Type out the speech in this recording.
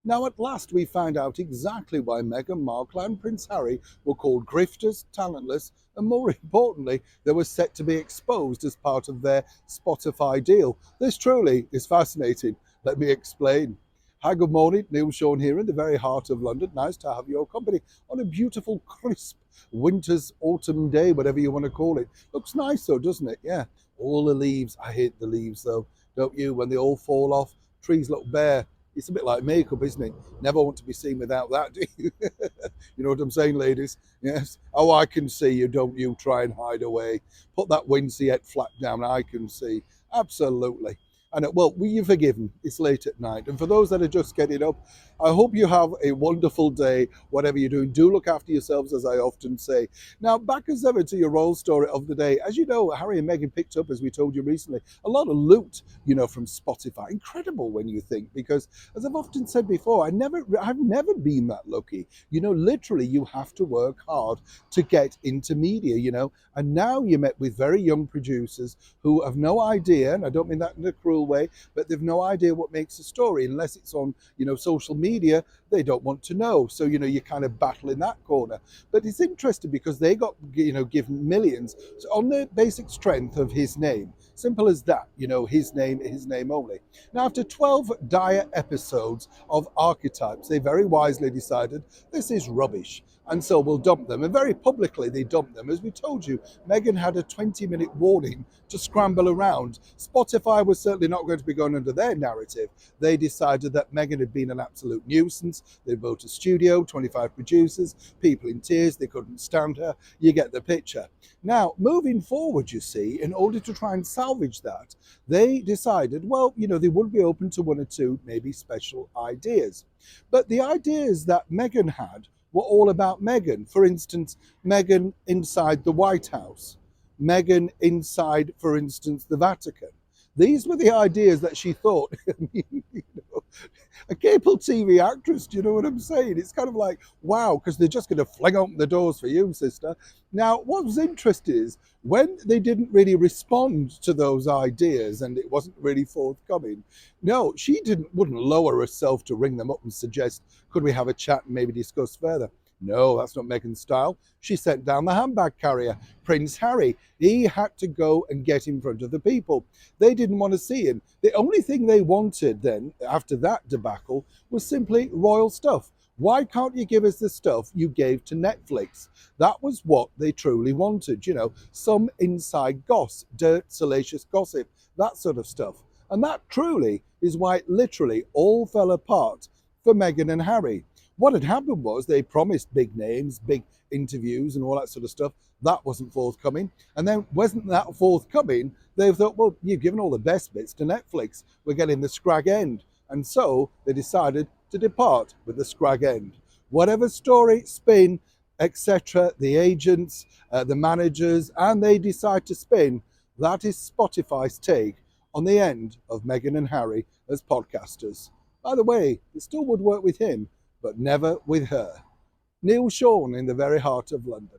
Now, at last, we found out exactly why Meghan Markle and Prince Harry were called grifters, talentless, and more importantly, they were set to be exposed as part of their Spotify deal. This truly is fascinating. Let me explain. Hi, good morning. Neil Sean here in the very heart of London. Nice to have your company on a beautiful, crisp winter's autumn day, whatever you want to call it. Looks nice though, doesn't it? Yeah. All the leaves. I hate the leaves though, don't you? When they all fall off, trees look bare. It's a bit like makeup, isn't it? Never want to be seen without that, do you? You know what I'm saying, ladies? Yes. Oh, I can see you. Don't you try and hide away. Put that Wincy head flat down. I can see. Absolutely. And well, you're forgiven. It's late at night. And for those that are just getting up, I hope you have a wonderful day, whatever you're doing. Do look after yourselves, as I often say. Now, back as ever to your roll story of the day. As you know, Harry and Meghan picked up, as we told you recently, a lot of loot, from Spotify. Incredible when you think, because as I've often said before, I've never been that lucky. Literally, you have to work hard to get into media, and now you're met with very young producers who have no idea, and I don't mean that in a cruel way, but they've no idea what makes a story unless it's on, social media. They don't want to know. So, you kind of battle in that corner. But it's interesting because they got, given millions on the basic strength of his name. Simple as that, his name only. Now, after 12 dire episodes of archetypes, they very wisely decided this is rubbish. And so we'll dump them. And very publicly, they dumped them. As we told you, Meghan had a 20-minute warning to scramble around. Spotify was certainly not going to be going under their narrative. They decided that Meghan had been an absolute nuisance. They built a studio, 25 producers, people in tears. They couldn't stand her. You get the picture. Now, moving forward, you see, in order to try and salvage that, they decided, well, they would be open to one or two maybe special ideas. But the ideas that Meghan had were all about Meghan. For instance, Meghan inside the White House, Meghan inside, for instance, the Vatican. These were the ideas that she thought. A cable TV actress, do you know what I'm saying? It's kind of like, wow, because they're just going to fling open the doors for you, sister. Now, what was interesting is when they didn't really respond to those ideas and it wasn't really forthcoming, no, she wouldn't lower herself to ring them up and suggest, could we have a chat and maybe discuss further? No, that's not Meghan's style. She sent down the handbag carrier, Prince Harry. He had to go and get in front of the people. They didn't want to see him. The only thing they wanted then, after that debacle, was simply royal stuff. Why can't you give us the stuff you gave to Netflix? That was what they truly wanted, some inside dirt, salacious gossip, that sort of stuff. And that truly is why it literally all fell apart for Meghan and Harry. What had happened was they promised big names, big interviews and all that sort of stuff. That wasn't forthcoming. And then wasn't that forthcoming, they thought, well, you've given all the best bits to Netflix. We're getting the scrag end. And so they decided to depart with the scrag end. Whatever story, spin, etc., the agents, the managers, and they decide to spin, that is Spotify's take on the end of Meghan and Harry as podcasters. By the way, it still would work with him, but never with her. Neil Sean in the very heart of London.